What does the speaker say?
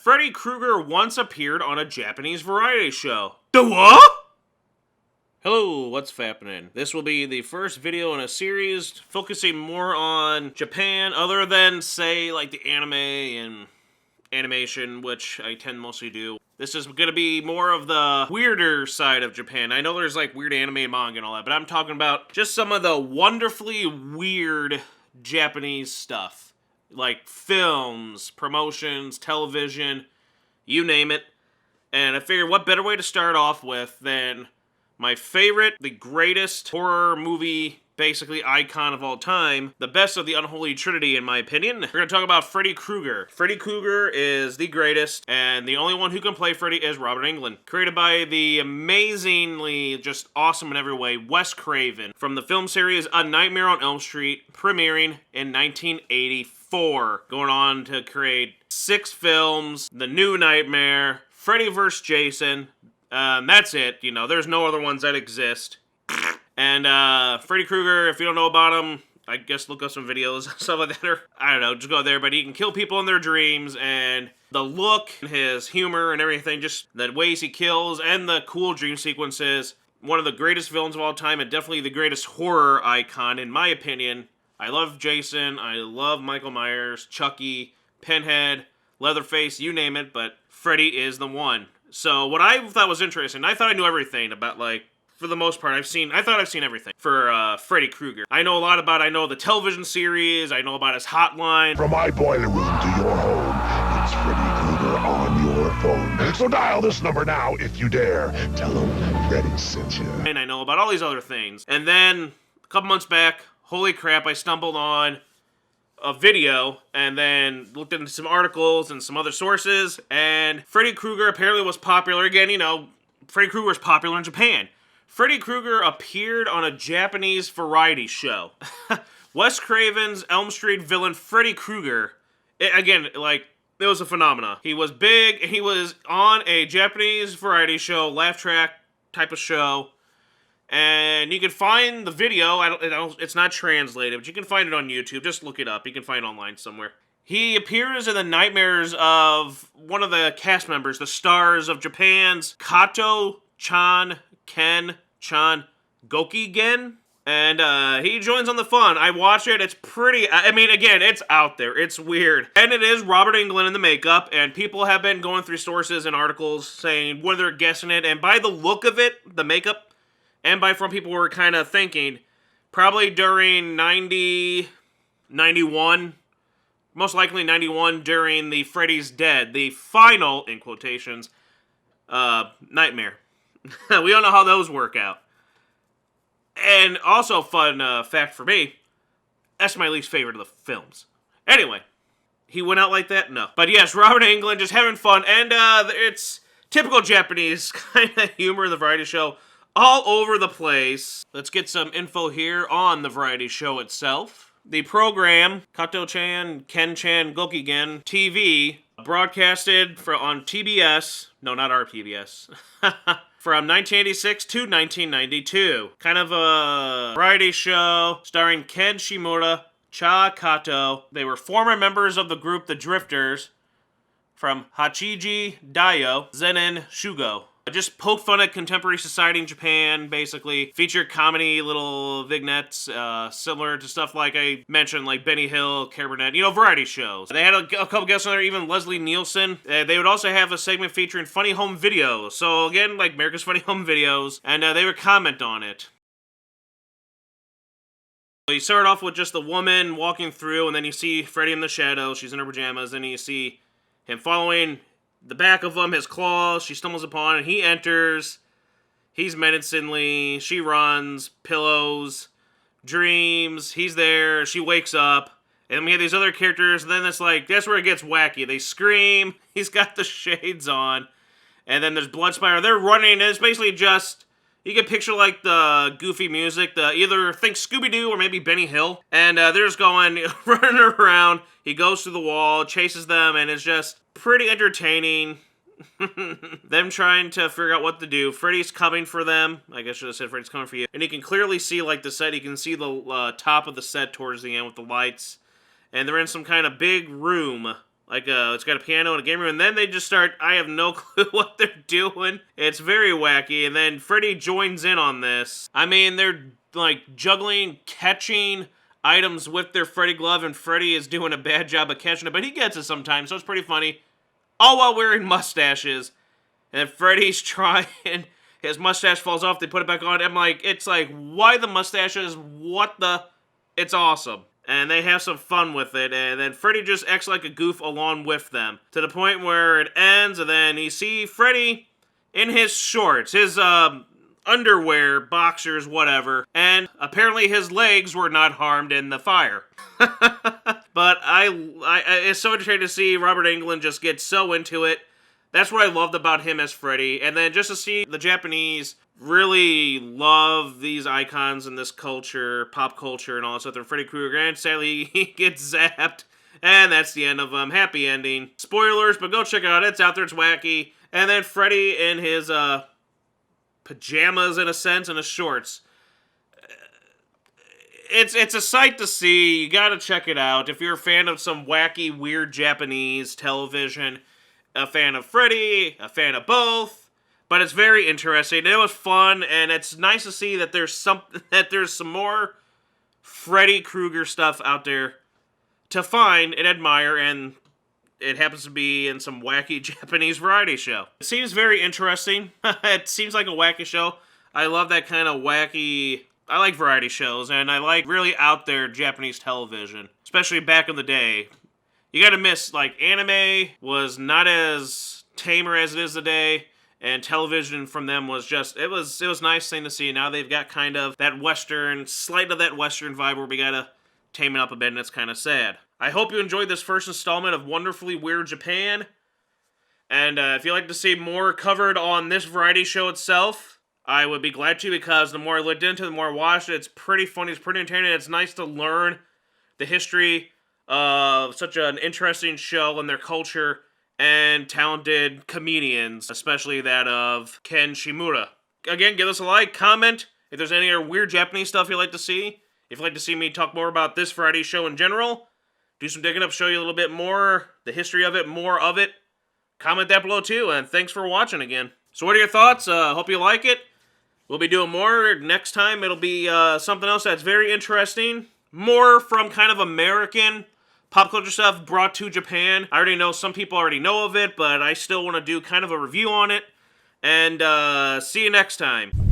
Freddy Krueger once appeared on a Japanese variety show. The what? Hello, what's happening? This will be the first video in a series focusing more on Japan, other than, say, like the anime and animation, which I tend mostly do. This is going to be more of the weirder side of Japan. I know there's like weird anime and manga and all that, but I'm talking about just some of the wonderfully weird Japanese stuff. Like films, promotions, television, you name it. And I figured what better way to start off with than my favorite, the greatest horror movie, basically icon of all time, the best of the unholy trinity in my opinion. We're going to talk about Freddy Krueger. Freddy Krueger is the greatest, and the only one who can play Freddy is Robert Englund. Created by the amazingly just awesome in every way Wes Craven from the film series A Nightmare on Elm Street, premiering in 1984. Going on to create 6 films, The New Nightmare, Freddy vs. Jason, that's it. You know, there's no other ones that exist. And Freddy Krueger, if you don't know about him, I guess look up some videos, stuff like that, or I don't know, just go there. But he can kill people in their dreams, and the look, his humor, and everything, just the ways he kills, and the cool dream sequences. One of the greatest villains of all time, and definitely the greatest horror icon, in my opinion. I love Jason, I love Michael Myers, Chucky, Pinhead, Leatherface, you name it, but Freddy is the one. So what I thought was interesting, I thought I knew everything about, like, for the most part, I thought I've seen everything for Freddy Krueger. I know a lot about, I know the television series, I know about his hotline. From my boiler room to your home, it's Freddy Krueger on your phone. So dial this number now if you dare. Tell him Freddy sent you. And I know about all these other things. And then, a couple months back, holy crap, I stumbled on a video and then looked into some articles and some other sources, and Freddy Krueger apparently was popular. Again, you know, Freddy Krueger was popular in Japan. Freddy Krueger appeared on a Japanese variety show. Wes Craven's Elm Street villain Freddy Krueger, again, like, it was a phenomenon. He was big, and he was on a Japanese variety show, laugh track type of show, and you can find the video. It's not translated, but you can find it on YouTube. Just look it up. You can find it online somewhere. He appears in the nightmares of one of the cast members, the stars of Japan's Kato-chan Ken-chan Gokigen, and he joins on the fun. I watch it. It's pretty, I mean, again, it's out there. It's weird. And it is Robert Englund in the makeup, and people have been going through sources and articles saying whether they're guessing it, and by the look of it, the makeup, and from people were kind of thinking, probably during 91, most likely 91, during the Freddy's Dead, the final, in quotations, nightmare. We don't know how those work out. And also, fun fact for me, that's my least favorite of the films. Anyway, he went out like that? No. But yes, Robert Englund just having fun, and it's typical Japanese kind of humor in the variety show. All over the place. Let's get some info here on the variety show itself. The program, Kato-chan Ken-chan Gokigen TV, broadcasted on TBS, no, not our PBS, from 1986 to 1992. Kind of a variety show starring Ken Shimura, Cha Kato. They were former members of the group The Drifters from Hachiji Dayo Zenin Shugo. Just poke fun at contemporary society in Japan, basically. Feature comedy little vignettes, similar to stuff like I mentioned, like Benny Hill, Care Burnett, you know, variety shows. They had a couple guests on there, even Leslie Nielsen. They would also have a segment featuring funny home videos. So again, like America's Funny Home Videos, and they would comment on it. You start off with just the woman walking through, and then you see Freddy in the shadows. She's in her pajamas, and you see him following the back of him, his claws, she stumbles upon, and he enters. He's menacingly, she runs, pillows, dreams, he's there, she wakes up, and we have these other characters, and then it's like, that's where it gets wacky. They scream, he's got the shades on, and then there's blood splatter. They're running, and it's basically just, you can picture like the goofy music, either think Scooby-Doo or maybe Benny Hill, and they're just going, running around. He goes through the wall, chases them, and it's just pretty entertaining. Them trying to figure out what to do. Freddy's coming for them. I guess I should have said Freddy's coming for you. And you can clearly see, like, the set. You can see the top of the set towards the end with the lights. And they're in some kind of big room It's got a piano and a game room, and then they just start, I have no clue what they're doing. It's very wacky, and then Freddy joins in on this. I mean, they're, like, juggling, catching items with their Freddy glove, and Freddy is doing a bad job of catching it, but he gets it sometimes, so it's pretty funny. All while wearing mustaches, and Freddy's trying, his mustache falls off, they put it back on. I'm like, it's like, why the mustaches? What the? It's awesome. And they have some fun with it, and then Freddy just acts like a goof along with them, to the point where it ends, and then you see Freddy in his shorts, his underwear, boxers, whatever, and apparently his legs were not harmed in the fire. But it's so entertaining to see Robert Englund just get so into it. That's what I loved about him as Freddy, and then just to see the Japanese really love these icons in this culture, pop culture, and all that stuff. And Freddy Krueger, and sadly, he gets zapped, and that's the end of him. Happy ending. Spoilers, but go check it out. It's out there. It's wacky. And then Freddy in his pajamas, in a sense, and his shorts. It's a sight to see. You gotta check it out. If you're a fan of some wacky, weird Japanese television, a fan of Freddy, a fan of both. But it's very interesting. It was fun, and it's nice to see that there's some more Freddy Krueger stuff out there to find and admire, and it happens to be in some wacky Japanese variety show. It seems very interesting. It seems like a wacky show. I love that kind of wacky. I like variety shows, and I like really out there Japanese television, especially back in the day. You gotta miss, like, anime was not as tamer as it is today. And television from them was just, it was a nice thing to see. Now they've got kind of that Western, slight of that Western vibe where we gotta tame it up a bit, and it's kind of sad. I hope you enjoyed this first installment of Wonderfully Weird Japan. And if you'd like to see more covered on this variety show itself, I would be glad to, because the more I looked into it, the more I watched it. It's pretty funny, it's pretty entertaining. It's nice to learn the history of such an interesting show and their culture, and talented comedians, especially that of Ken Shimura. Again, give us a like, comment if there's any other weird Japanese stuff you'd like to see. If you'd like to see me talk more about this variety show in general, do some digging up, show you a little bit more, the history of it, more of it, comment that below too, and thanks for watching again. So what are your thoughts? Hope you like it. We'll be doing more. Next time it'll be something else that's very interesting. More from kind of American pop culture stuff brought to Japan. I already know some people already know of it, but I still want to do kind of a review on it. And see you next time.